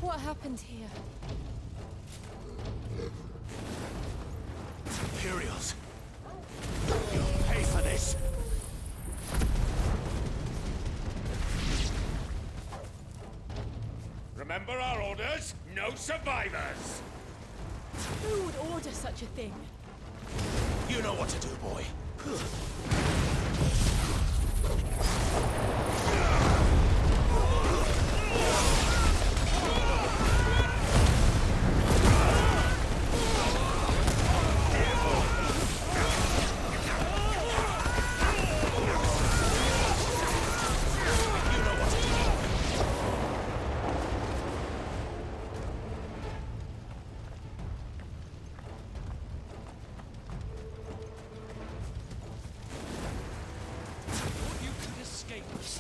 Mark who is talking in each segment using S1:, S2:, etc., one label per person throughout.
S1: What happened here?
S2: Imperials. You'll pay for this. Remember our orders? No survivors!
S1: Who would order such a thing?
S2: You know what to do, boy.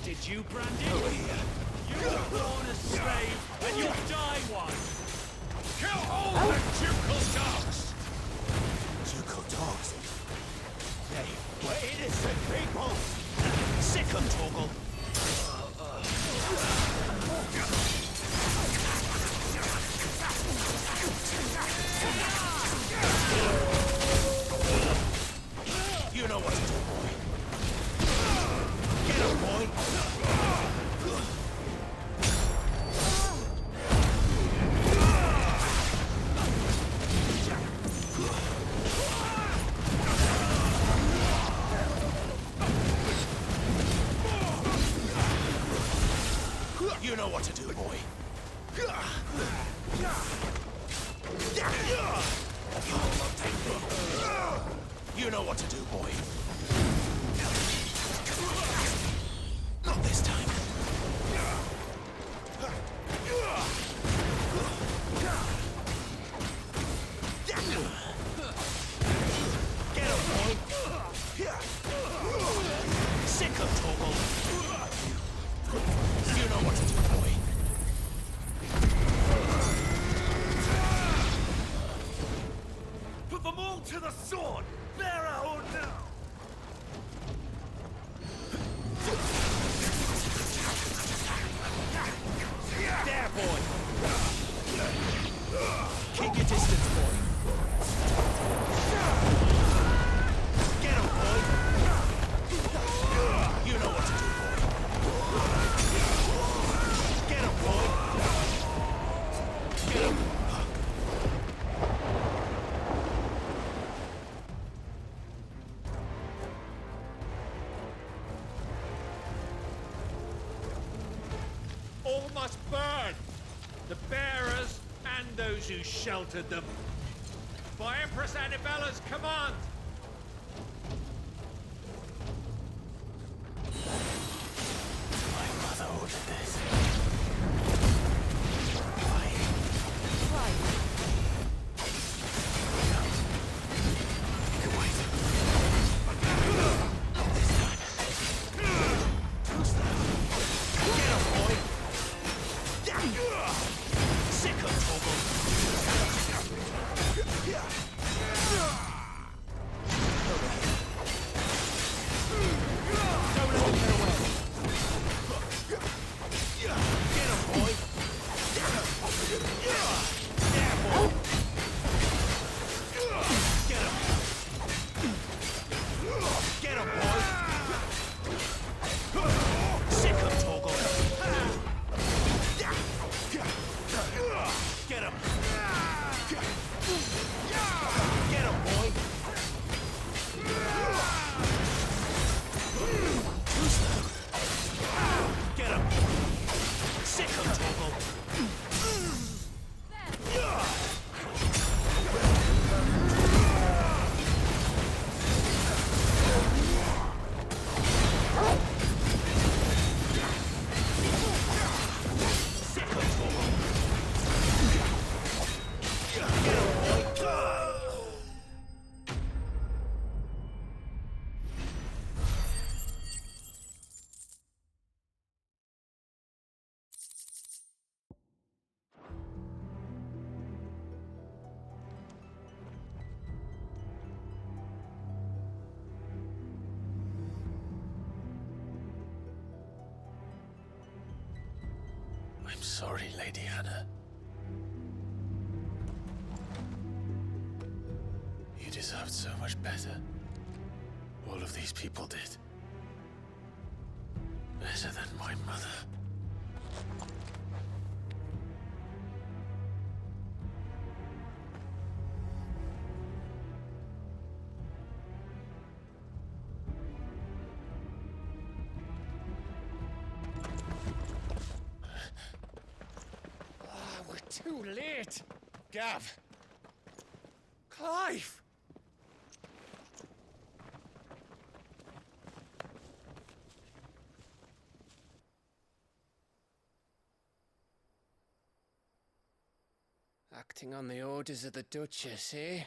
S3: Did you, Brandy? You were born a slave, and you'll die one!
S2: Kill all the ducal dogs! Ducal dogs? They were innocent people! Sick 'em, Torgal! You know what to do, boy. Get him, boy! You know what to do, boy. You know what to do, boy. Not this time. Get him, boy. Sick of Torgal. You know what to do, boy. Put them all to the sword! Bear or now! There, boy! Keep your distance, boy. Get him, boy! You know what to do, boy. Get him, boy! Get him!
S3: All must burn! The bearers and those who sheltered them. By Empress Annibella's command!
S2: My mother ordered this.
S1: Right.
S2: You wait. Not this time. Too slow. Get him, boy! Sick of Torgal. Get him, boy! There, boy! Get him! Get him, boy! Sick of Torgal. Get him! Get him, boy! Too slow. Get him! Sick of Torgal. Sick of Torgal. Get him, boy! I'm sorry, Lady Hannah. deserved so much better. All of these people did. Better than my mother.
S4: We're too late. Gav. Clive. Acting on the orders of the Duchess, eh?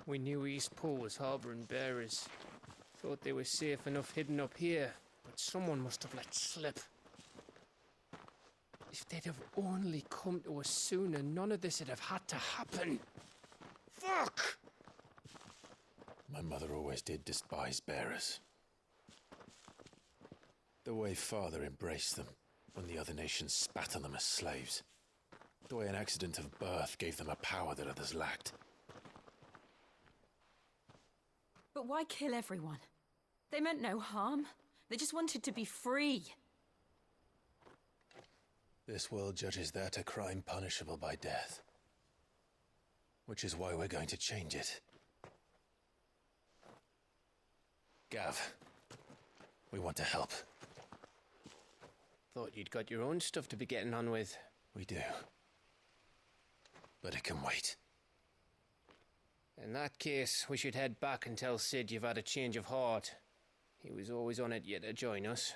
S4: We knew Eastpool was harbouring bearers. Thought they were safe enough hidden up here, but someone must have let slip. If they'd have only come to us sooner, none of this would have had to happen. Fuck!
S2: My mother always did despise bearers. The way Father embraced them when the other nations spat on them as slaves. The way an accident of birth gave them a power that others lacked.
S5: But why kill everyone? They meant no harm. They just wanted to be free.
S2: This world judges that a crime punishable by death. Which is why we're going to change it. Gav, we want to help.
S4: Thought you'd got your own stuff to be getting on with.
S2: We do. But it can wait.
S4: In that case, we should head back and tell Sid you've had a change of heart. He was always on it yet to join us.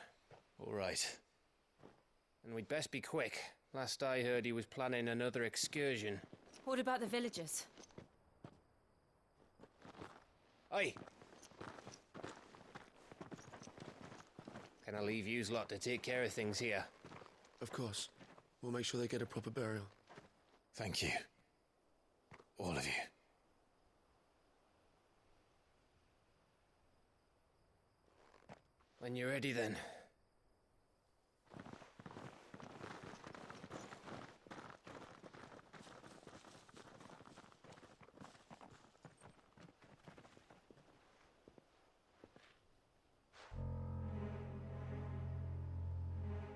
S2: All right.
S4: And we'd best be quick. Last I heard, he was planning another excursion.
S5: What about the villagers?
S4: Aye. Can I leave yous lot to take care of things here?
S6: Of course. We'll make sure they get a proper burial.
S2: Thank you. All of you.
S4: When you're ready, then.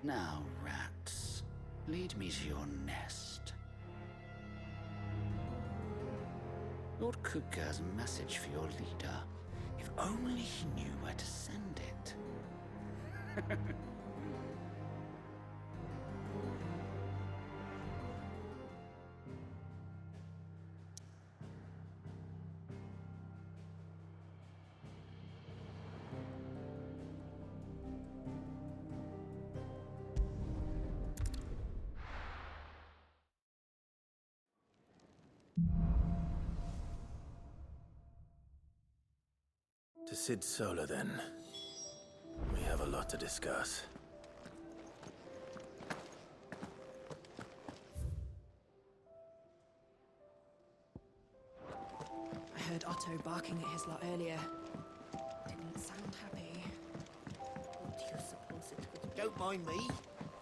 S7: Now, rats, lead me to your nest. Lord Kupka has a message for your leader. If only he knew where to send it.
S2: To Sid Solar, then. We have a lot to discuss.
S8: I heard Otto barking at his lot earlier. Didn't sound happy.
S9: What do you suppose it would... Don't mind me.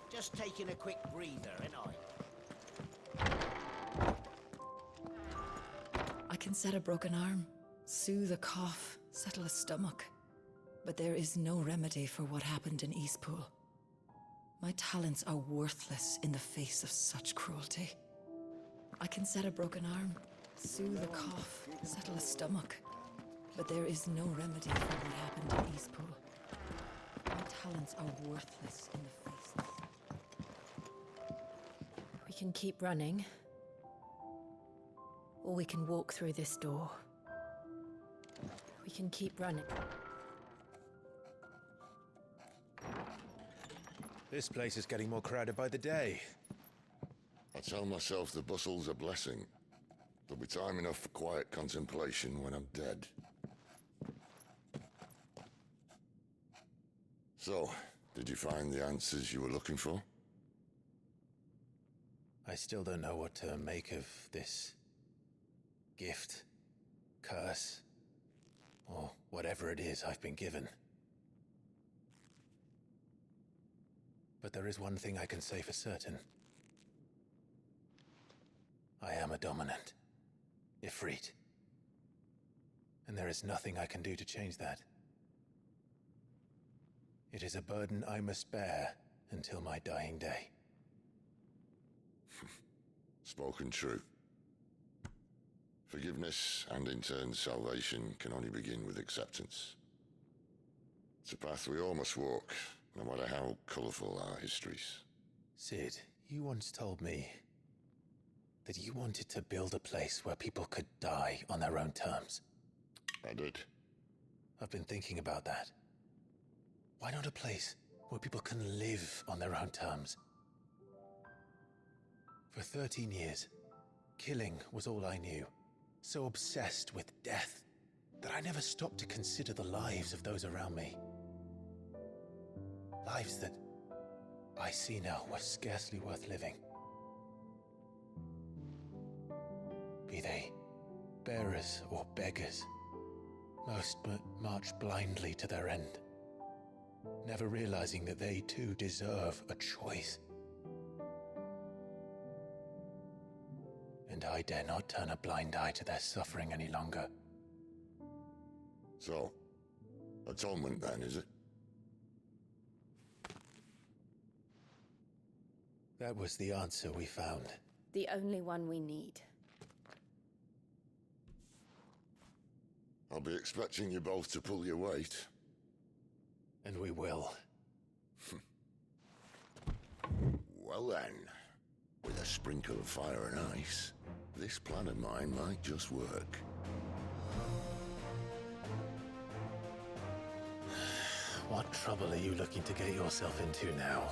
S9: Just taking a quick breather, ain't
S8: I can set a broken arm, soothe a cough, settle a stomach. But there is no remedy for what happened in Eastpool. My talents are worthless in the face of such cruelty. I can set a broken arm, soothe a cough, settle a stomach. But there is no remedy for what happened in Eastpool. My talents are worthless in the face of...
S1: We can keep running. Or we can walk through this door. We can keep running.
S2: This place is getting more crowded by the day.
S10: I tell myself the bustle's a blessing. There'll be time enough for quiet contemplation when I'm dead. So, did you find the answers you were looking for?
S2: I still don't know what to make of this gift, curse, or whatever it is I've been given. But there is one thing I can say for certain. I am a dominant. Ifrit. And there is nothing I can do to change that. It is a burden I must bear until my dying day.
S10: Spoken true. Forgiveness and in turn salvation can only begin with acceptance. It's a path we all must walk, no matter how colourful our histories.
S2: Cid, you once told me that you wanted to build a place where people could die on their own terms.
S10: I did.
S2: I've been thinking about that. Why not a place where people can live on their own terms? For 13 years, killing was all I knew. So obsessed with death that I never stopped to consider the lives of those around me. Lives that I see now were scarcely worth living. Be they bearers or beggars, most march blindly to their end, never realizing that they too deserve a choice. And I dare not turn a blind eye to their suffering any longer.
S10: So, atonement then, is it?
S2: That was the answer we found.
S11: The only one we need.
S10: I'll be expecting you both to pull your weight.
S2: And we will.
S10: Well then, with a sprinkle of fire and ice, this plan of mine might just work.
S2: What trouble are you looking to get yourself into now?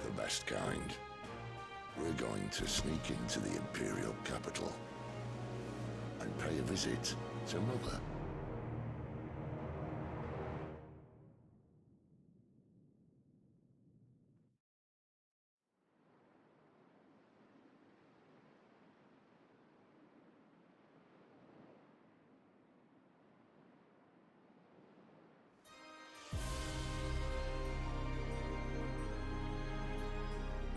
S10: The best kind. We're going to sneak into the Imperial capital and pay a visit to Mother.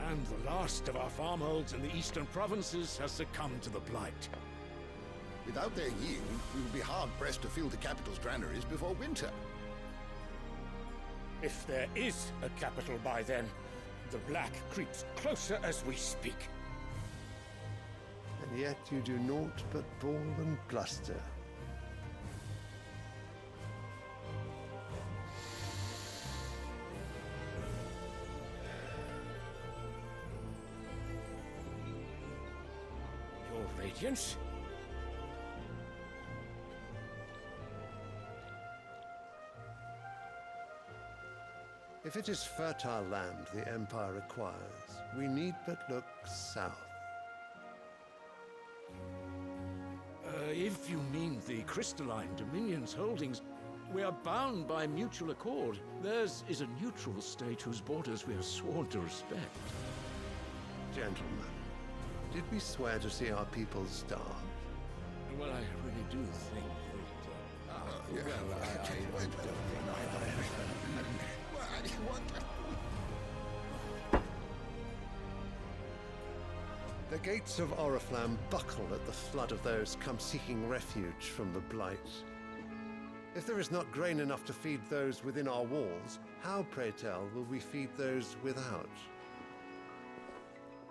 S12: And the last of our farmholds in the eastern provinces has succumbed to the blight.
S13: Without their yield, we will be hard-pressed to fill the capital's granaries before winter.
S12: If there is a capital by then, the Black creeps closer as we speak.
S14: And yet you do naught but bawl and bluster.
S12: Your Radiance?
S14: If it is fertile land the Empire requires, we need but look south.
S12: If you mean the Crystalline Dominion's holdings, we are bound by mutual accord. Theirs is a neutral state whose borders we are sworn to respect.
S14: Gentlemen, did we swear to see our people starve?
S12: Well, I really do think
S14: The gates of Oriflamme buckle at the flood of those come seeking refuge from the Blight. If there is not grain enough to feed those within our walls, how, pray tell, will we feed those without?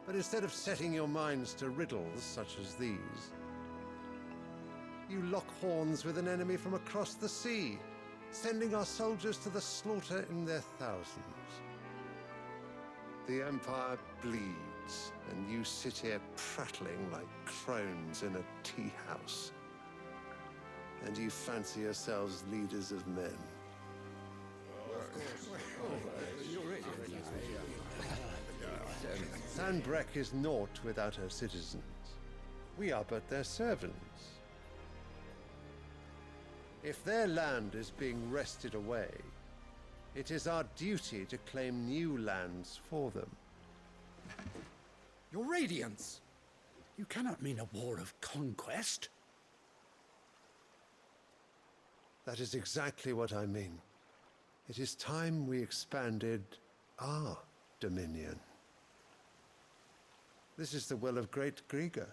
S14: But instead of setting your minds to riddles such as these, you lock horns with an enemy from across the sea, sending our soldiers to the slaughter in their thousands. The Empire bleeds, and you sit here prattling like crones in a tea house. And you fancy yourselves leaders of men. Sanbreque is naught without her citizens. We are but their servants. If their land is being wrested away, it is our duty to claim new lands for them.
S15: Your Radiance! You cannot mean a war of conquest.
S14: That is exactly what I mean. It is time we expanded our dominion. This is the will of great Grieger.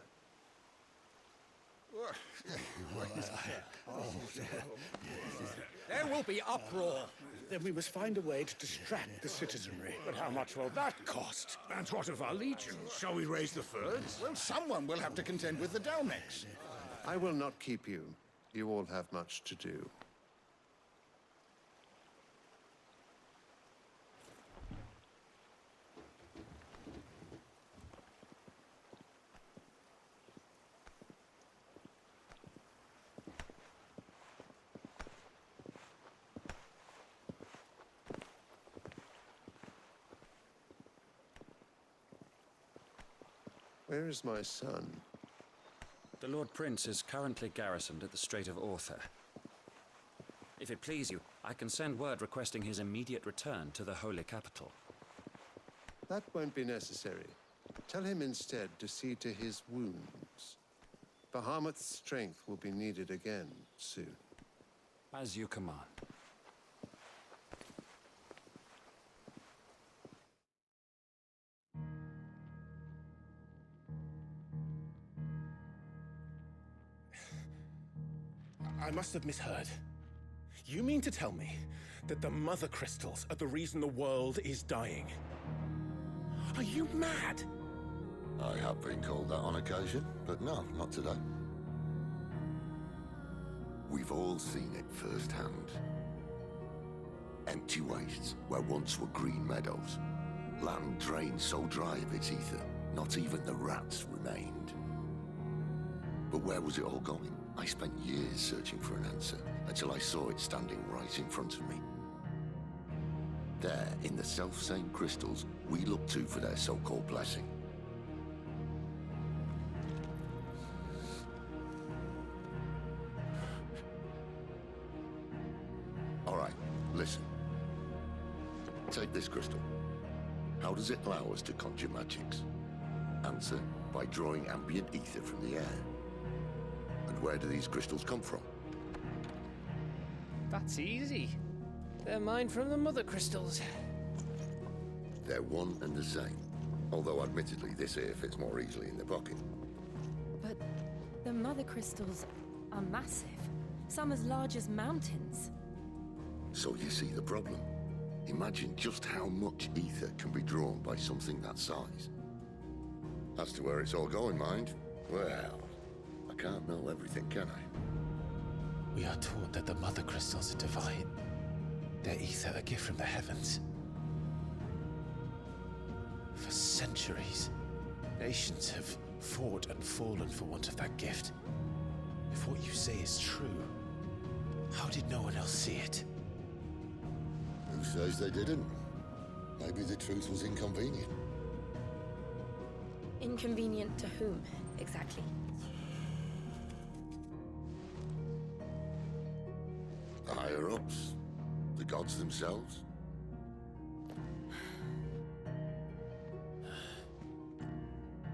S15: There will be uproar. Then we must find a way to distract the citizenry. But how much will that cost?
S12: And what of our legions? Shall we raise the thirds?
S13: Well, someone will have to contend with the Dalmex.
S14: I will not keep you. You all have much to do. Where is my son?
S16: The Lord Prince is currently garrisoned at the Strait of Orther. If it please you, I can send word requesting his immediate return to the Holy Capital.
S14: That won't be necessary. Tell him instead to see to his wounds. Bahamut's strength will be needed again soon.
S16: As you command.
S2: I must have misheard. You mean to tell me that the Mother Crystals are the reason the world is dying? Are you mad?
S10: I have been called that on occasion, but no, not today. We've all seen it firsthand. Empty wastes where once were green meadows. Land drained so dry of its ether, not even the rats remained. But where was it all going? I spent years searching for an answer, until I saw it standing right in front of me. There, in the self-same crystals we look to for their so-called blessing. All right, listen. Take this crystal. How does it allow us to conjure magics? Answer, by drawing ambient ether from the air. And where do these crystals come from?
S4: That's easy. They're mine from the Mother Crystals.
S10: They're one and the same. Although admittedly this here fits more easily in the pocket.
S5: But the Mother Crystals are massive. Some as large as mountains.
S10: So you see the problem. Imagine just how much ether can be drawn by something that size. As to where it's all going, mind, well, I can't know everything, can I?
S2: We are taught that the Mother Crystals are divine. Their ether a gift from the heavens. For centuries, nations have fought and fallen for want of that gift. If what you say is true, how did no one else see it?
S10: Who says they didn't? Maybe the truth was inconvenient.
S11: Inconvenient to whom, exactly?
S10: The higher-ups? The gods themselves?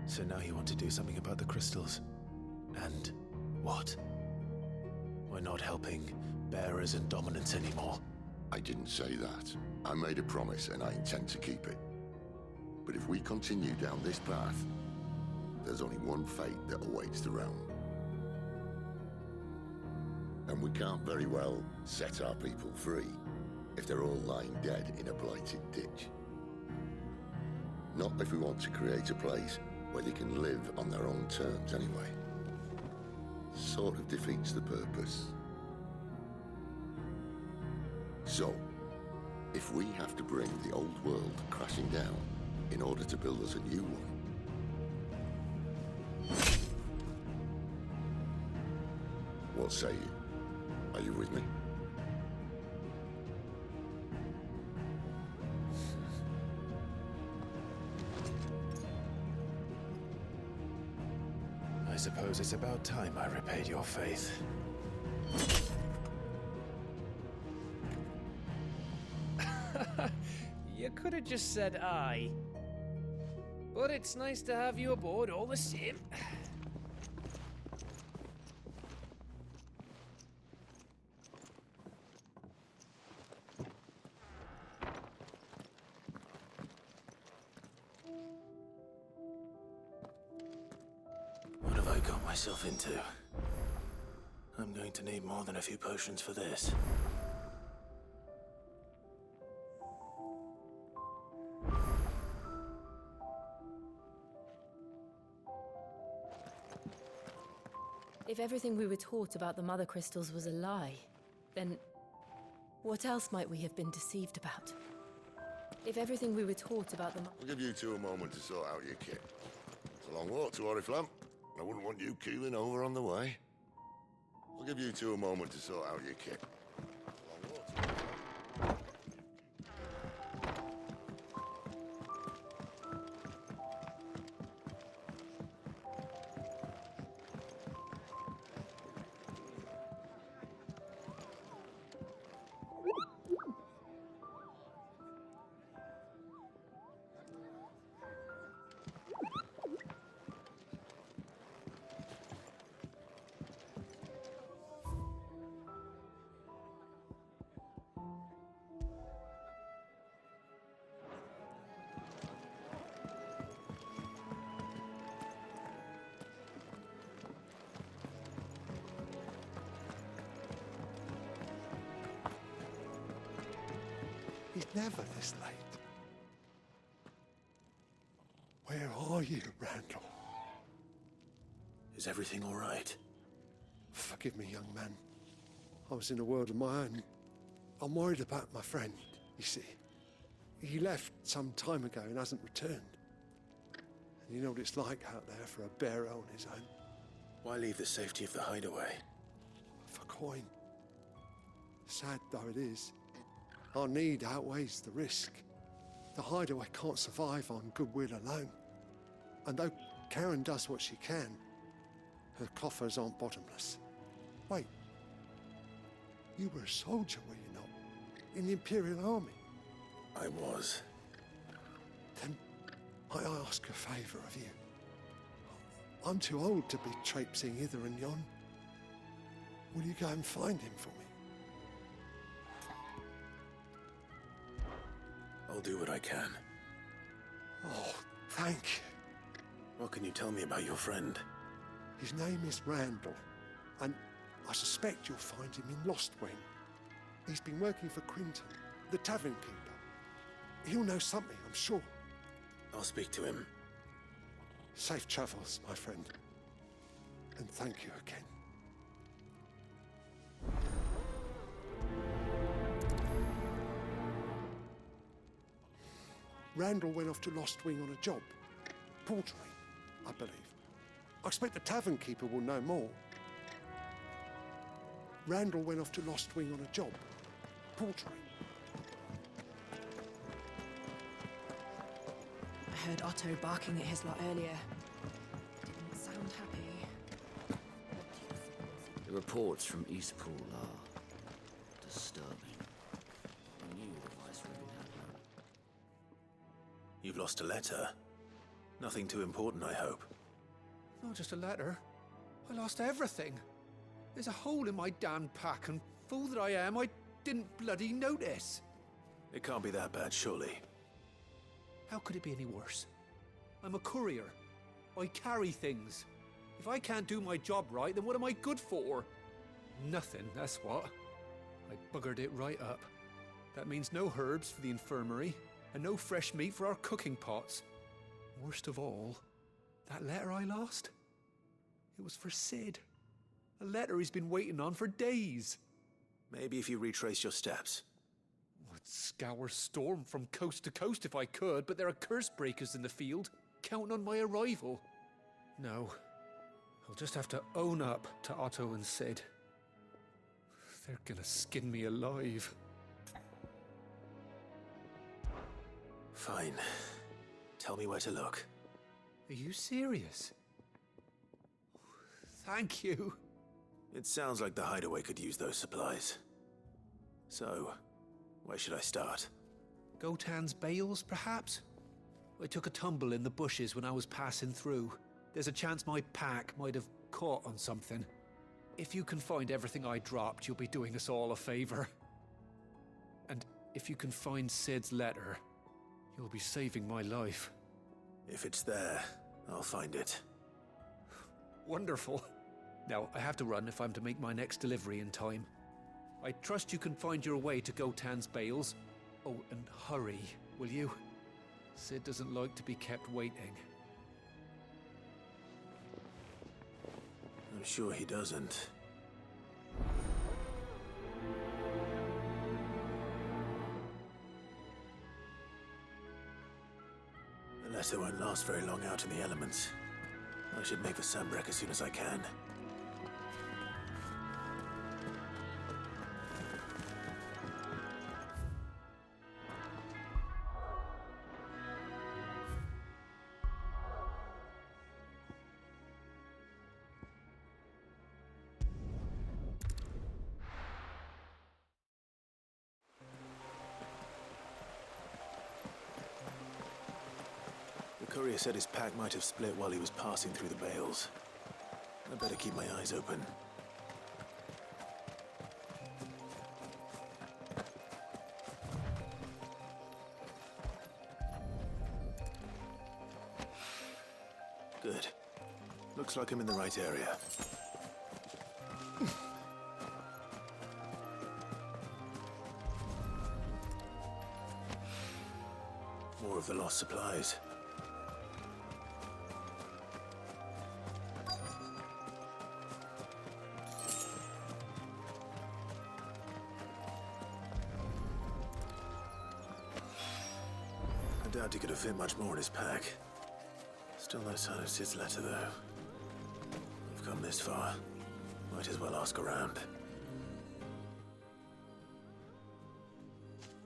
S2: So now you want to do something about the crystals? And what? We're not helping bearers and dominants anymore.
S10: I didn't say that. I made a promise and I intend to keep it. But if we continue down this path, there's only one fate that awaits the realm. And we can't very well set our people free if they're all lying dead in a blighted ditch. Not if we want to create a place where they can live on their own terms anyway. Sort of defeats the purpose. So, if we have to bring the old world crashing down in order to build us a new one, what say you? Are you with me?
S2: I suppose it's about time I repaid your faith.
S4: You could have just said aye. But it's nice to have you aboard all the same.
S17: myself into? I'm going to need more than a few potions for this.
S1: If everything we were taught about the Mother Crystals was a lie, then what else might we have been deceived about? If everything we were taught about the
S10: I'll give you two a moment to sort out your kit. It's a long walk to Oriflamme. I wouldn't want you keeling over on the way. I'll give you two a moment to sort out your kit.
S14: He's never this late. Where are you, Randall?
S17: Is everything all right?
S14: Forgive me, young man. I was in a world of my own. I'm worried about my friend, you see. He left some time ago and hasn't returned. And you know what it's like out there for a bearer on his own.
S17: Why leave the safety of the hideaway?
S14: For coin. Sad though it is, our need outweighs the risk. The hideaway can't survive on goodwill alone. And though Karen does what she can, her coffers aren't bottomless. Wait. You were a soldier, were you not? In the Imperial Army?
S17: I was.
S14: Then I ask a favour of you. I'm too old to be traipsing hither and yon. Will you go and find him for me?
S17: I'll do what I can.
S14: Oh, thank you.
S17: What can you tell me about your friend?
S14: His name is Randall, and I suspect you'll find him in Lostwing. He's been working for Quinton, the tavern keeper. He'll know something, I'm sure.
S17: I'll speak to him.
S14: Safe travels, my friend. And thank you again. Randall went off to Lostwing on a job. Portering, I believe. I expect the tavern keeper will know more. Randall went off to Lostwing on a job. Portering.
S1: I heard Otto barking at his lot earlier. Didn't sound happy.
S7: The reports from Eastpool are disturbing. I knew the Viceroy had one.
S17: You've lost a letter. Nothing too important, I hope.
S3: Not just a letter. I lost everything. There's a hole in my damn pack, and fool that I am, I didn't bloody notice.
S17: It can't be that bad, surely.
S3: How could it be any worse? I'm a courier. I carry things. If I can't do my job right, then what am I good for? Nothing, that's what. I buggered it right up. That means no herbs for the infirmary, and no fresh meat for our cooking pots. Worst of all, that letter I lost? It was for Sid. A letter he's been waiting on for days.
S17: Maybe if you retrace your steps.
S3: I'd scour Storm from coast to coast if I could, but there are curse breakers in the field, counting on my arrival. No, I'll just have to own up to Otto and Sid. They're gonna skin me alive.
S17: Fine. Tell me where to look.
S3: Are you serious? Thank you.
S17: It sounds like the hideaway could use those supplies. So, where should I start?
S3: Gotan's bales, perhaps? I took a tumble in the bushes when I was passing through. There's a chance my pack might have caught on something. If you can find everything I dropped, you'll be doing us all a favor. And if you can find Sid's letter, you'll be saving my life.
S17: If it's there, I'll find it.
S3: Wonderful. Now, I have to run if I'm to make my next delivery in time. I trust you can find your way to Gotan's bales. Oh, and hurry, will you? Cid doesn't like to be kept waiting.
S17: I'm sure he doesn't. The letter won't last very long out in the elements. I should make for Sambrek as soon as I can. The courier said his pack might have split while he was passing through the bales. I better keep my eyes open. Good. Looks like I'm in the right area. More of the lost supplies. I doubt he could have fit much more in his pack. Still no sign of Cid's letter, though. We've come this far. Might as well ask around.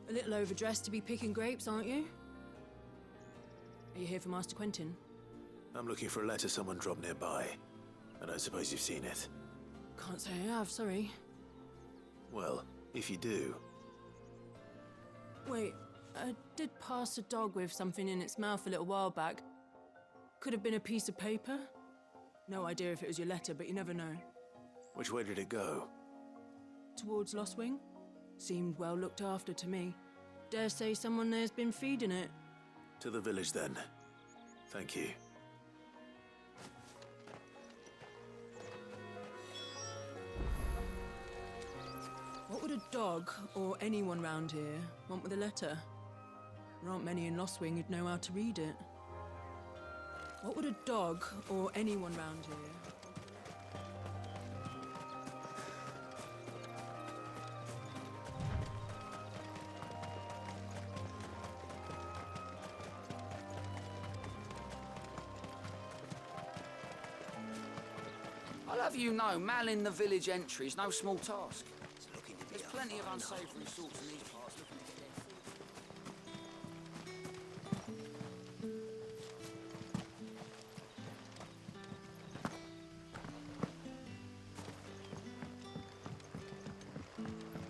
S5: A little overdressed to be picking grapes, aren't you? Are you here for Master Quentin?
S17: I'm looking for a letter someone dropped nearby. I don't suppose you've seen it.
S5: Can't say I have, sorry.
S17: Well, if you do...
S5: Wait, I did pass a dog with something in its mouth a little while back. Could have been a piece of paper. No idea if it was your letter, but you never know.
S17: Which way did it go?
S5: Towards Lostwing? Seemed well looked after to me. Dare say someone there's been feeding it.
S17: To the village, then. Thank you.
S5: What would a dog, or anyone round here, want with a letter? There aren't many in Lostwing who'd know how to read it. What would a dog, or anyone round here...
S7: I'll have you know, manning the village entry is no small task. There's plenty of unsavoury sorts in these parts looking to get their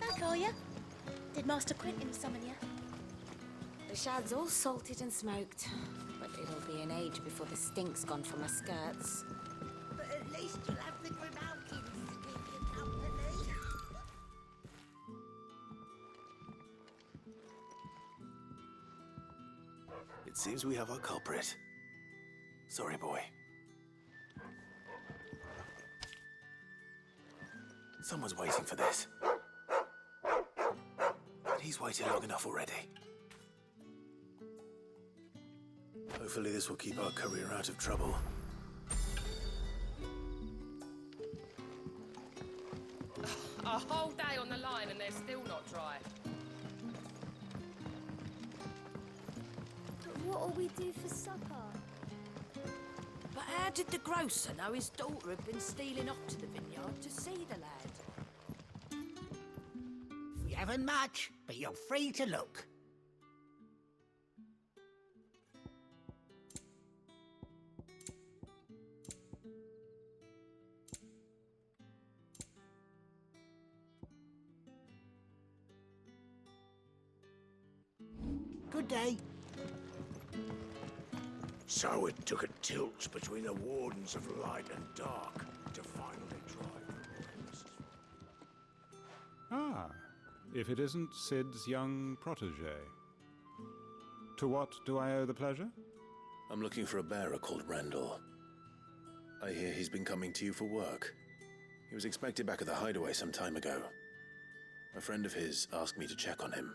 S7: food.
S18: Back, are ya? Did Master Quentin summon ya?
S11: The shad's all salted and smoked, but it'll be an age before the stink's gone from my skirts.
S9: But at least you'll have the Grimalkins to keep you company.
S17: It seems we have our culprit. Sorry, boy. Someone's waiting for this. And he's waited long enough already. Hopefully this will keep our courier out of trouble.
S19: A whole day on the line and they're still not dry.
S18: But what'll we do for supper?
S9: But how did the grocer know his daughter had been stealing off to the vineyard to see the lad? We haven't much, but you're free to look. Good day.
S15: So it took a tilt between the Wardens of Light and Dark to finally drive the Royalists.
S20: Ah, if it isn't Cid's young protege. To what do I owe the pleasure?
S17: I'm looking for a bearer called Randall. I hear he's been coming to you for work. He was expected back at the hideaway some time ago. A friend of his asked me to check on him.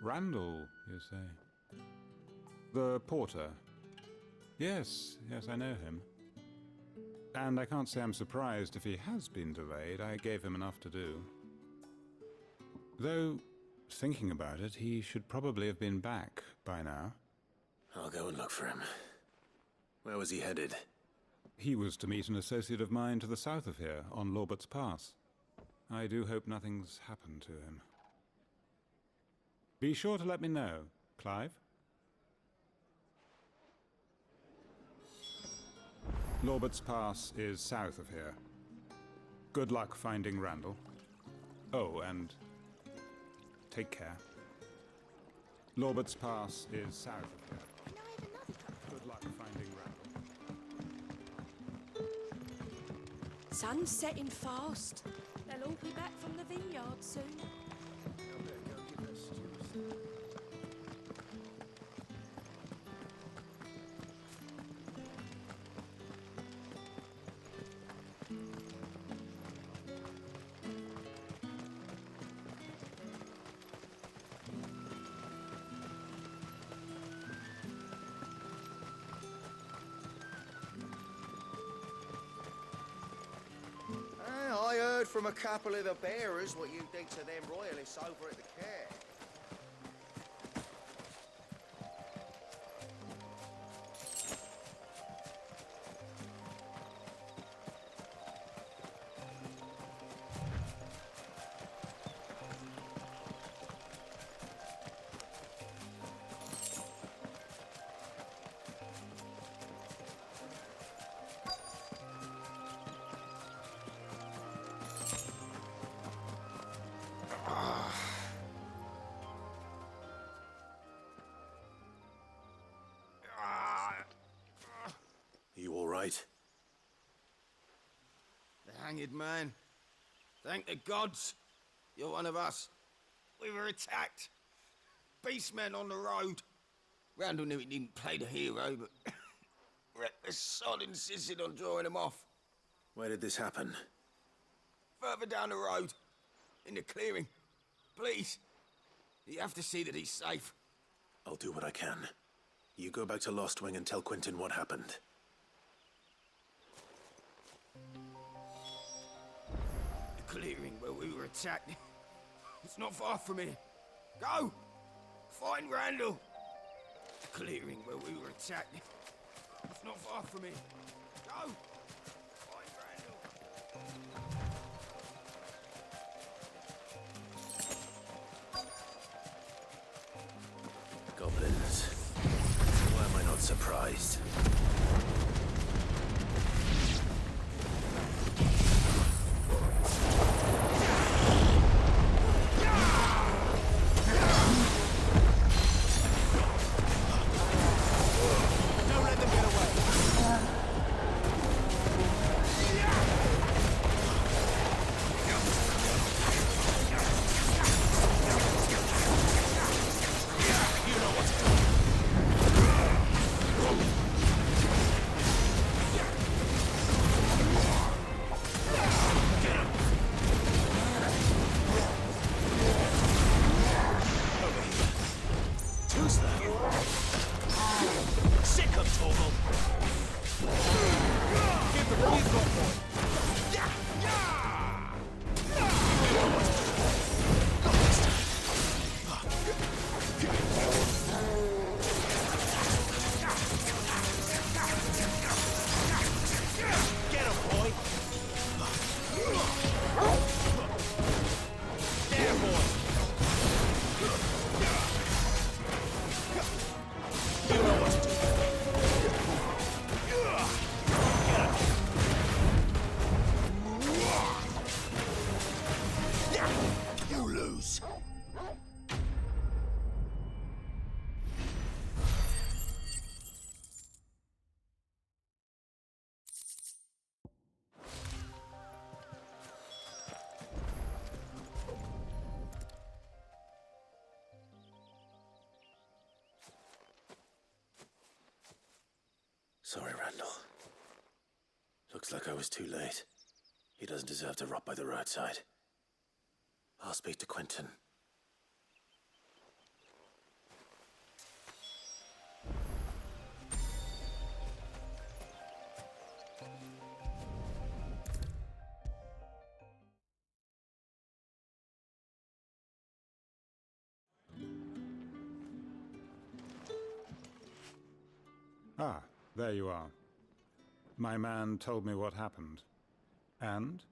S20: Randall, you say? The porter? Yes, I know him. And I can't say I'm surprised if he has been delayed. I gave him enough to do. Though, thinking about it, he should probably have been back by now.
S17: I'll go and look for him. Where was he headed?
S20: He was to meet an associate of mine to the south of here, on Lorbert's Pass. I do hope nothing's happened to him. Be sure to let me know, Clive. Lorbert's Pass is south of here. Good luck finding Randall. Oh, and take care. Lorbert's Pass is south of here. Good luck finding Randall.
S18: Sun's setting fast. They'll all be back from the vineyard soon.
S9: I heard from a couple of the bearers what you did to them royalists over at the care.
S17: You all right?
S9: The hanged man. Thank the gods. You're one of us. We were attacked. Beastmen on the road. Randall knew he didn't play the hero, but reckless sod insisted on drawing him off.
S17: Where did this happen?
S9: Further down the road. In the clearing. Please. You have to see that he's safe.
S17: I'll do what I can. You go back to Lost Wing and tell Quentin what happened.
S9: The clearing where we were attacked. It's not far from here. Go! Find Randall! The clearing where we were attacked. It's not far from here. Go! Find Randall!
S17: Goblins. Why am I not surprised?
S9: Don't let them get away!
S17: Sorry, Randall. Looks like I was too late. He doesn't deserve to rot by the roadside. I'll speak to Quentin.
S20: Ah, there you are. My man told me what happened. And?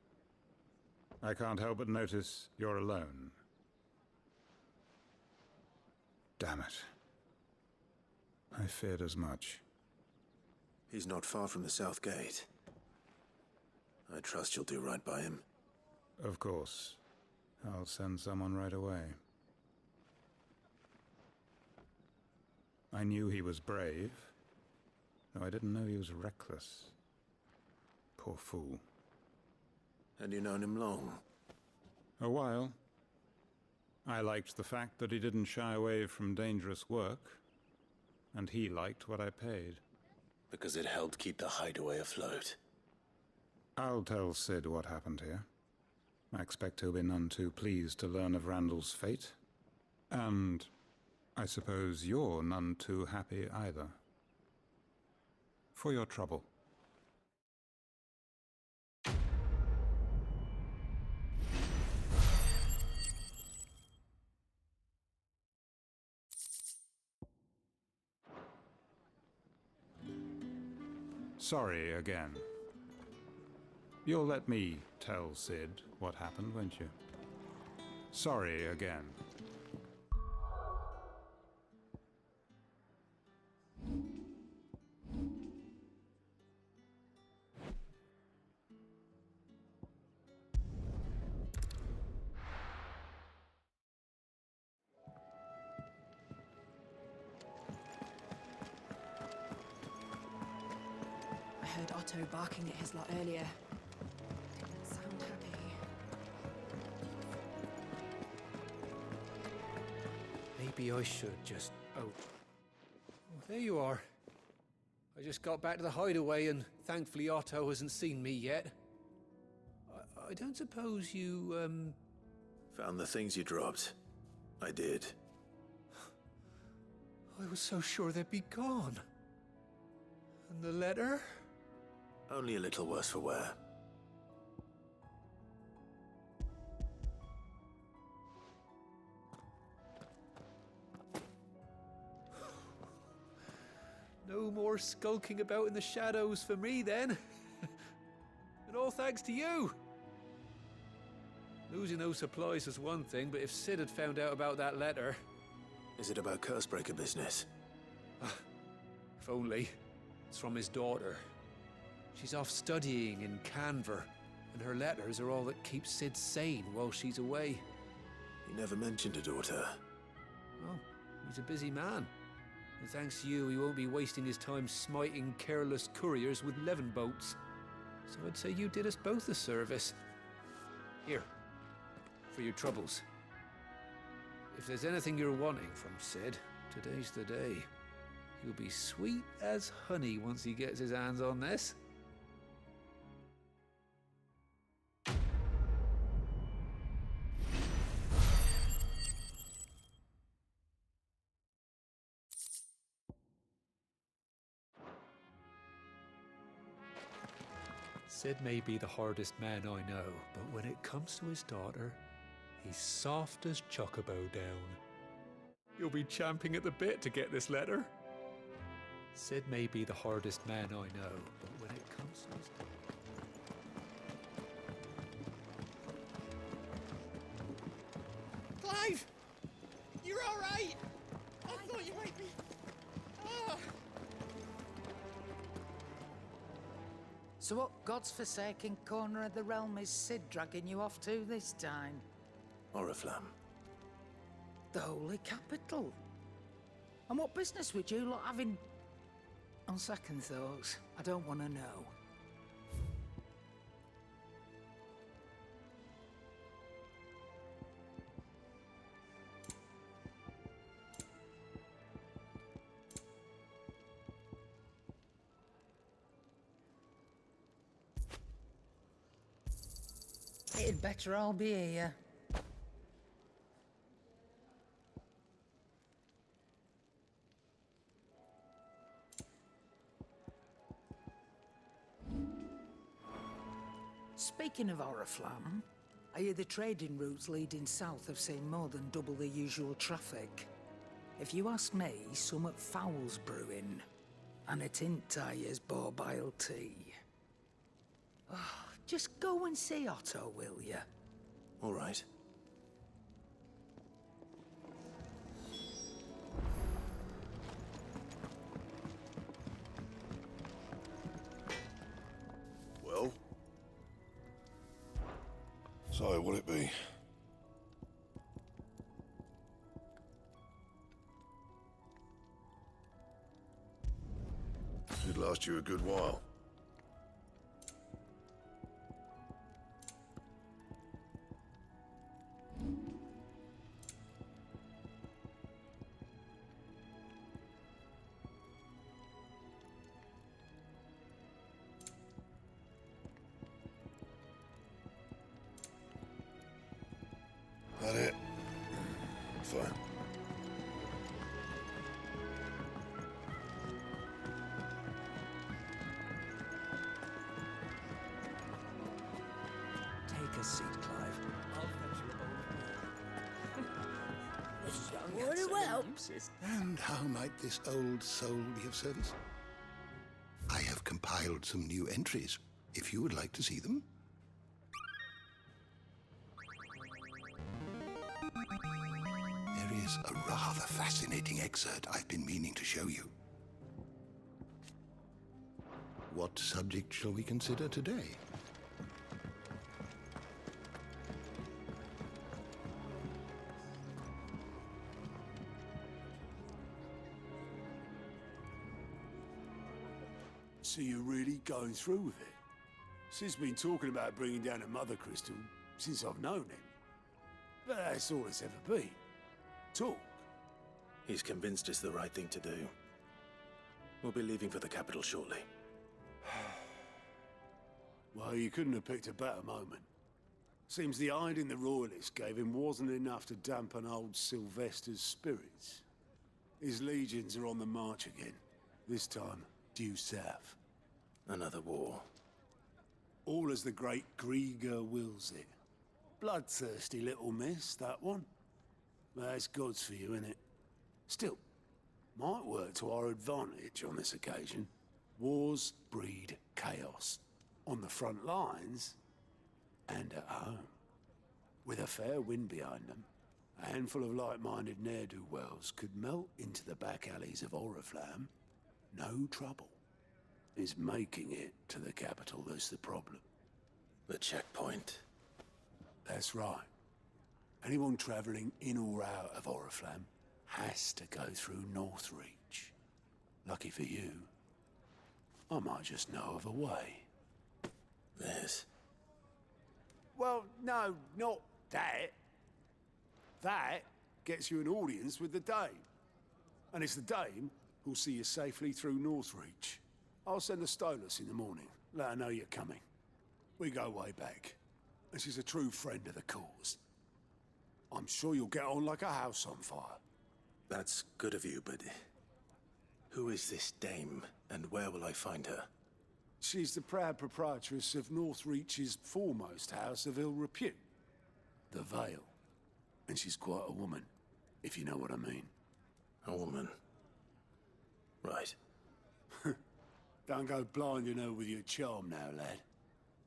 S20: I can't help but notice you're alone. Damn it. I feared as much.
S17: He's not far from the South Gate. I trust you'll do right by him.
S20: Of course. I'll send someone right away. I knew he was brave, though I didn't know he was reckless. Poor fool.
S17: And you known him long?
S20: A while. I liked the fact that he didn't shy away from dangerous work, and he liked what I paid.
S17: Because it helped keep the hideaway afloat.
S20: I'll tell Sid what happened here. I expect he'll be none too pleased to learn of Randall's fate. And I suppose you're none too happy either. For your trouble. Sorry again. You'll let me tell Sid what happened, won't you? Sorry again.
S5: I heard Otto barking at his lot earlier. Didn't sound happy.
S3: Maybe I should just... Oh, there you are. I just got back to the hideaway and thankfully Otto hasn't seen me yet. I don't suppose you,
S17: Found the things you dropped. I did.
S3: I was so sure they'd be gone. And the letter?
S17: Only a little worse for wear.
S3: No more skulking about in the shadows for me then. And all thanks to you. Losing those supplies was one thing, but if Sid had found out about that letter...
S17: Is it about Cursebreaker business?
S3: If only. It's from his daughter. She's off studying in Canver, and her letters are all that keeps Sid sane while she's away.
S17: He never mentioned a daughter.
S3: Well, he's a busy man. And thanks to you, he won't be wasting his time smiting careless couriers with levin boats. So I'd say you did us both a service. Here, for your troubles. If there's anything you're wanting from Sid, today's the day. He'll be sweet as honey once he gets his hands on this. Sid may be the hardest man I know, but when it comes to his daughter, he's soft as Chocobo down. You'll be champing at the bit to get this letter. Sid may be the hardest man I know, but when it comes to his daughter...
S4: Clive! You're all right! I thought you might be... Ah!
S9: So what God's forsaken corner of the realm is Sid dragging you off to this time?
S17: Oriflamme.
S9: The Holy Capital. And what business would you lot have in... On second thoughts, I don't want to know. It'd better all be here. Speaking of Oriflamme, I hear the trading routes leading south have seen more than double the usual traffic. If you ask me, summat foul's brewing, and a tintyre's borbile tea. Oh, just go and see Otto, will you?
S17: All right.
S10: Well? So, what'll it be? Should last you a good while. That it? Fine.
S9: Take a seat, Clive. I'll fetch you a bowl of
S13: Very well. And how might this old soul be of service? I have compiled some new entries, if you would like to see them. There is a rather fascinating excerpt I've been meaning to show you. What subject shall we consider today?
S15: So you're really going through with it? Sid's been talking about bringing down a Mother Crystal since I've known him. But that's all it's ever been. Talk.
S17: He's convinced it's the right thing to do. We'll be leaving for the capital shortly.
S15: Well, you couldn't have picked a better moment. Seems the hiding the Royalists gave him wasn't enough to dampen old Sylvester's spirits. His legions are on the march again. This time, due south.
S17: Another war.
S15: All as the great Grieger wills it. Bloodthirsty little miss, that one. That's God's for you, innit? Still, might work to our advantage on this occasion. Wars breed chaos. On the front lines, and at home. With a fair wind behind them, a handful of like-minded ne'er-do-wells could melt into the back alleys of Oriflamme. No trouble. It's making it to the capital that's the problem.
S17: The checkpoint.
S15: That's right. Anyone travelling in or out of Oriflamme has to go through Northreach. Lucky for you, I might just know of a way.
S17: This?
S15: Well, no, not that. That gets you an audience with the Dame. And it's the Dame who'll see you safely through Northreach. I'll send a Stolas in the morning. Let her know you're coming. We go way back. And she's a true friend of the cause. I'm sure you'll get on like a house on fire.
S17: That's good of you, but who is this dame, and where will I find her?
S15: She's the proud proprietress of Northreach's foremost house of ill repute, the Vale. And she's quite a woman, if you know what I mean.
S17: A woman? Right.
S15: Don't go blinding her with your charm now, lad.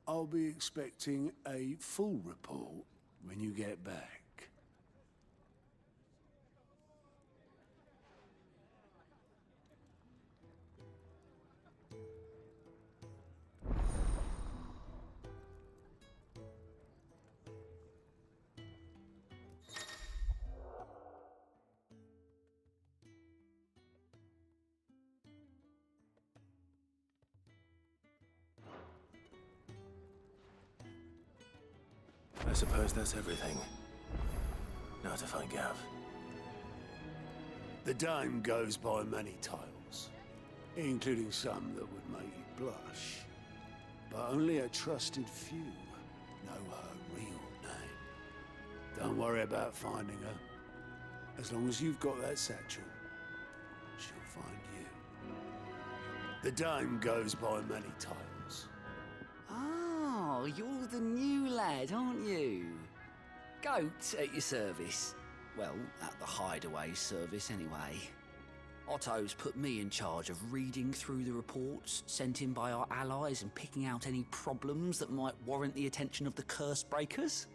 S15: I'll be expecting a full report when you get back.
S17: I suppose that's everything. Now to find Gav.
S15: The Dame goes by many titles, including some that would make you blush. But only a trusted few know her real name. Don't worry about finding her. As long as you've got that satchel, she'll find you. The dame goes by many titles.
S7: Oh, you're the new lad, aren't you? Goat at your service. Well, at the hideaway service anyway. Otto's put me in charge of reading through the reports sent in by our allies and picking out any problems that might warrant the attention of the curse breakers.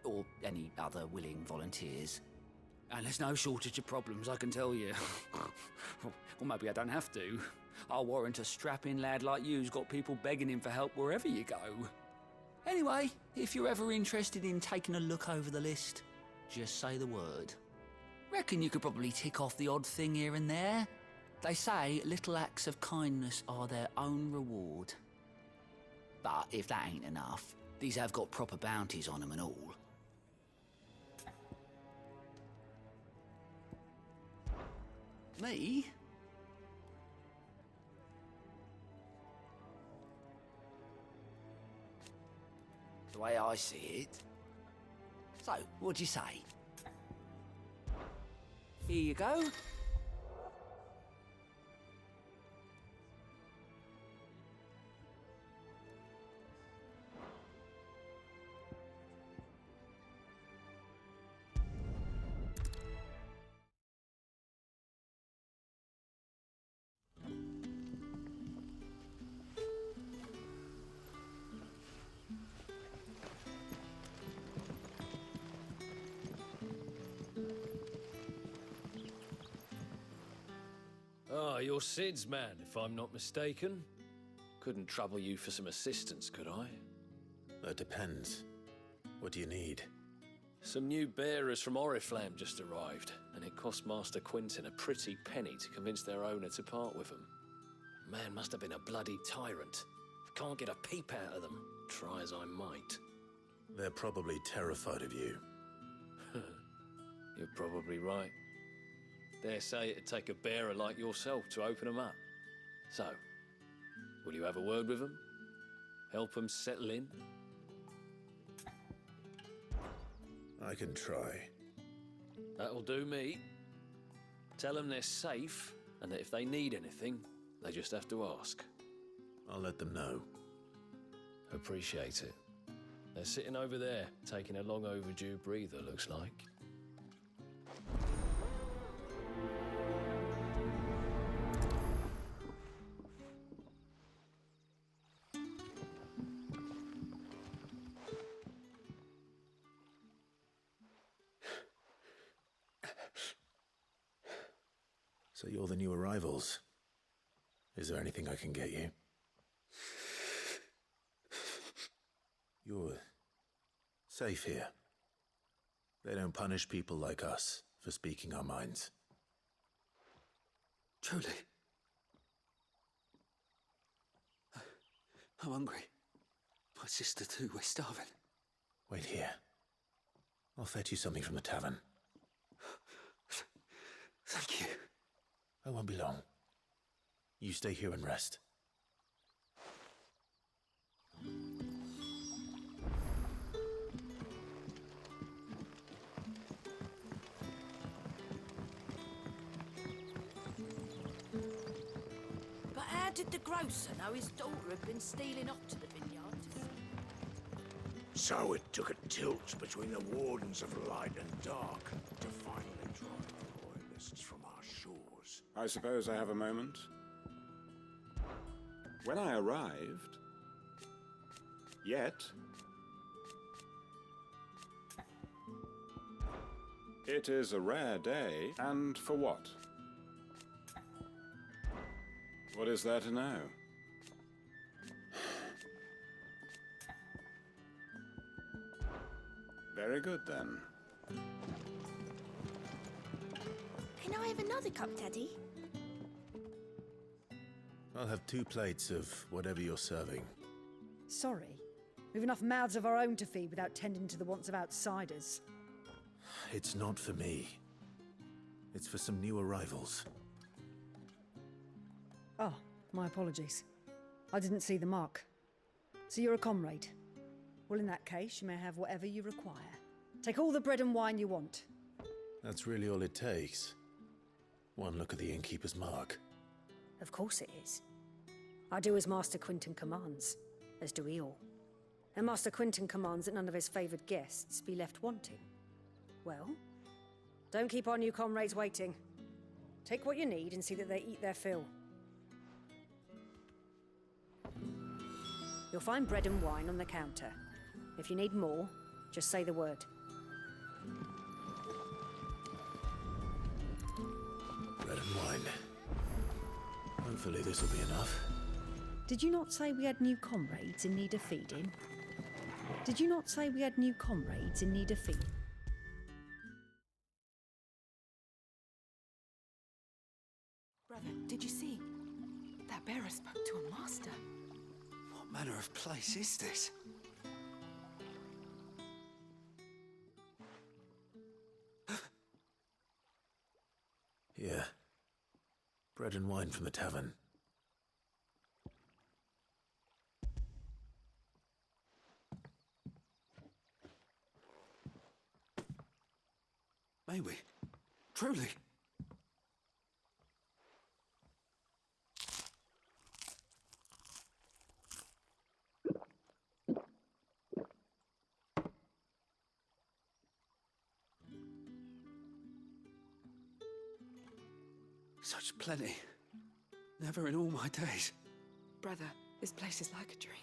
S7: Or any other willing volunteers. And there's no shortage of problems, I can tell you. Or maybe I don't have to. I'll warrant a strapping lad like you's got people begging him for help wherever you go. Anyway, if you're ever interested in taking a look over the list, just say the word. Reckon you could probably tick off the odd thing here and there. They say little acts of kindness are their own reward. But if that ain't enough, these have got proper bounties on them and all. Me? The way I see it. So, what'd you say? Here you go.
S21: Ah, you're Sid's man, if I'm not mistaken. Couldn't trouble you for some assistance, could I?
S2: That depends. What do you need?
S21: Some new bearers from Oriflamme just arrived, and it cost Master Quintin a pretty penny to convince their owner to part with them. Man must have been a bloody tyrant. Can't get a peep out of them, try as I might.
S2: They're probably terrified of you.
S21: You're probably right. Dare say it'd take a bearer like yourself to open them up. So, will you have a word with them? Help them settle in?
S2: I can try.
S21: That'll do me. Tell them they're safe, and that if they need anything, they just have to ask.
S2: I'll let them know.
S21: Appreciate it. They're sitting over there, taking a long overdue breather, looks like.
S2: So you're the new arrivals. Is there anything I can get you? You're safe here. They don't punish people like us for speaking our minds.
S7: Truly. I'm hungry. My sister too, we're starving.
S2: Wait here. I'll fetch you something from the tavern.
S7: Thank you.
S2: I won't be long. You stay here and rest.
S9: But how did the grocer know his daughter had been stealing off to the vineyard?
S12: So it took a tilt between the Wardens of Light and Dark to finally drive the Royalists from our shores.
S20: I suppose I have a moment. When I arrived, it is a rare day, and for what? What is there to know? Very good, then.
S18: Can I have another cup, Teddy?
S2: I'll have 2 plates of whatever you're serving.
S22: Sorry. We've enough mouths of our own to feed without tending to the wants of outsiders.
S2: It's not for me. It's for some new arrivals.
S22: Oh, my apologies. I didn't see the mark. So you're a comrade? Well, in that case, you may have whatever you require. Take all the bread and wine you want.
S17: That's really all it takes. One look at the innkeeper's mark.
S22: Of course it is. I do as Master Quinton commands, as do we all. And Master Quinton commands that none of his favoured guests be left wanting. Well, don't keep our new comrades waiting. Take what you need and see that they eat their fill. You'll find bread and wine on the counter. If you need more, just say the word.
S17: Bread and wine. Hopefully this will be enough.
S22: Did you not say we had new comrades in need of feeding? Did you not say we had new comrades in need of feeding?
S6: Brother, did you see? That bearer spoke to a master.
S7: What manner of place is this?
S17: Here. Bread and wine from the tavern.
S7: May we? Truly? Such plenty. Never in all my days.
S6: Brother, this place is like a dream.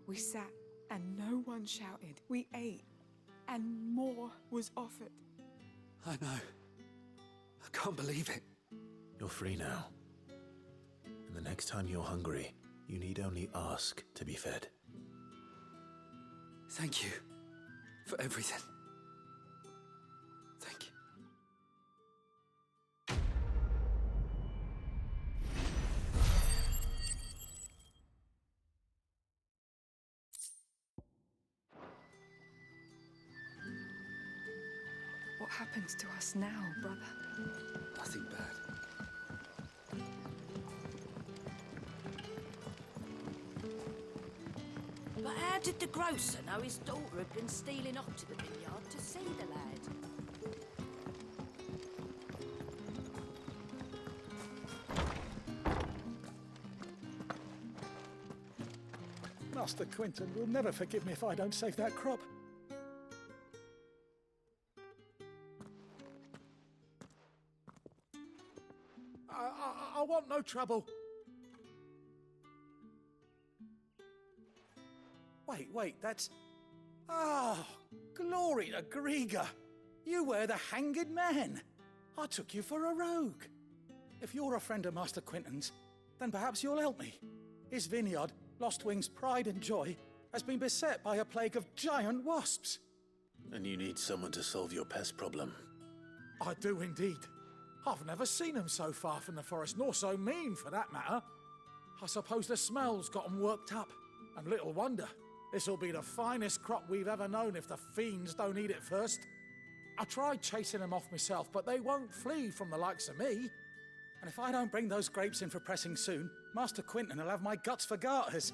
S6: We sat and no one shouted. We ate and more was offered.
S7: I know. I can't believe it.
S17: You're free now. And the next time you're hungry, you need only ask to be fed.
S7: Thank you for everything. Thank you.
S6: What happens to us now, brother?
S7: Nothing bad.
S9: But how did the grocer know his daughter had been stealing off to the vineyard to see the lad?
S8: Master Quinton will never forgive me if I don't save that crop. I want no trouble. Wait, that's... Oh, glory to Griga. You were the hanged man. I took you for a rogue. If you're a friend of Master Quinton's, then perhaps you'll help me. His vineyard, Lostwing's pride and joy, has been beset by a plague of giant wasps.
S17: And you need someone to solve your pest problem.
S8: I do indeed. I've never seen them so far from the forest, nor so mean, for that matter. I suppose the smell's got 'em worked up. And little wonder. This'll be the finest crop we've ever known if the fiends don't eat it first. I tried chasing them off myself, but they won't flee from the likes of me. And if I don't bring those grapes in for pressing soon, Master Quinton will have my guts for garters.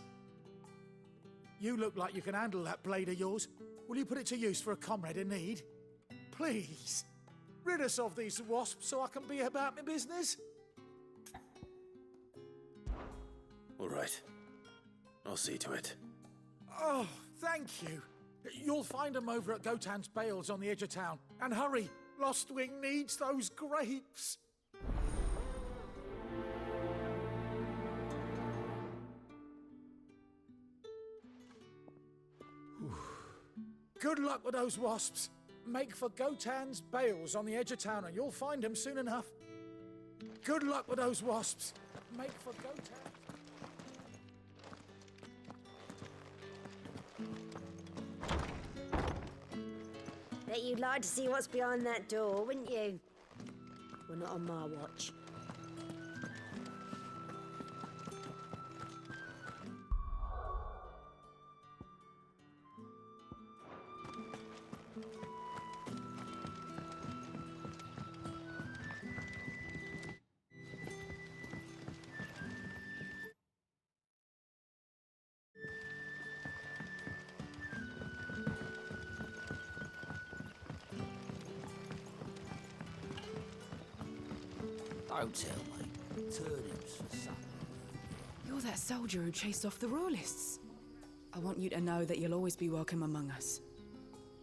S8: You look like you can handle that blade of yours. Will you put it to use for a comrade in need? Please. Rid us of these wasps so I can be about my business.
S17: All right. I'll see to it.
S8: Oh, thank you. You'll find them over at Gotan's Bales on the edge of town. And hurry, Lostwing needs those grapes. Good luck with those wasps. Make for Gotan's Bales on the edge of town and you'll find them soon enough. Good luck with those wasps. Make for Gotan's...
S22: Bet you'd like to see what's behind that door, wouldn't you? Well, not on my watch.
S7: Don't tell me. Turnips for supper.
S6: You're that soldier who chased off the royalists. I want you to know that you'll always be welcome among us.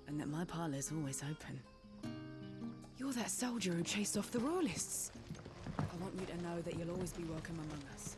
S6: And that my parlour's always open. You're that soldier who chased off the royalists. I want you to know that you'll always be welcome among us.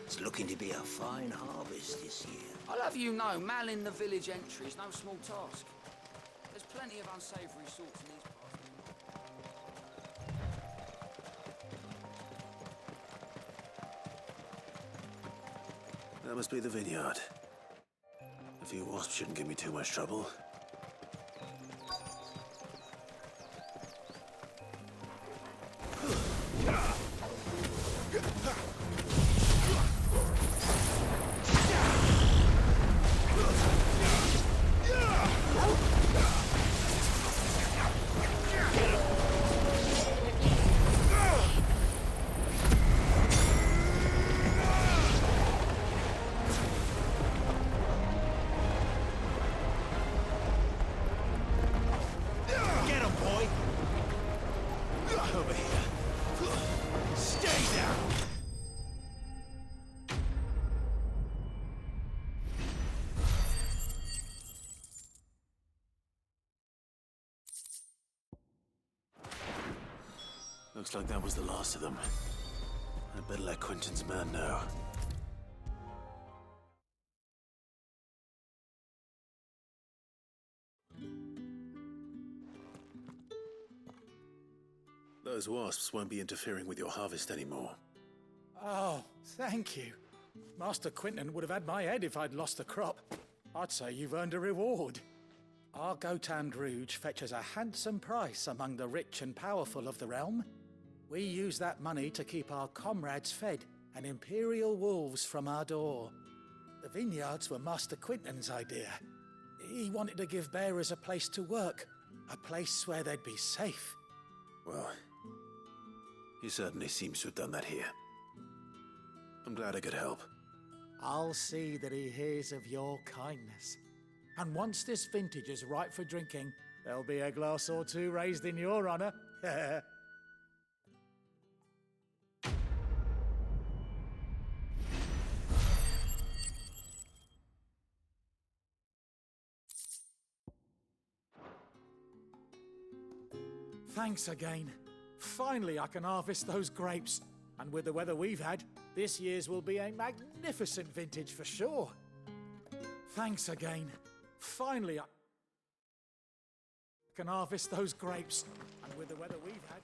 S9: It's looking to be a fine harvest this year.
S7: I'll have you know, manning the village entry is no small task. There's plenty of unsavoury sorts in these parts.
S17: That must be the vineyard. A few wasps shouldn't give me too much trouble. Looks like that was the last of them. I'd better let Quentin's man know. Those wasps won't be interfering with your harvest anymore.
S8: Oh, thank you. Master Quentin would have had my head if I'd lost the crop. I'd say you've earned a reward. Our Gotand Rouge fetches a handsome price among the rich and powerful of the realm. We use that money to keep our comrades fed and Imperial wolves from our door. The vineyards were Master Quentin's idea. He wanted to give bearers a place to work, a place where they'd be safe.
S17: Well, he certainly seems to have done that here. I'm glad I could help.
S8: I'll see that he hears of your kindness. And once this vintage is ripe for drinking, there'll be a glass or two raised in your honor. Thanks again. Finally, I can harvest those grapes. And with the weather we've had, this year's will be a magnificent vintage for sure. Thanks again. Finally, I can harvest those grapes. And with the weather we've had...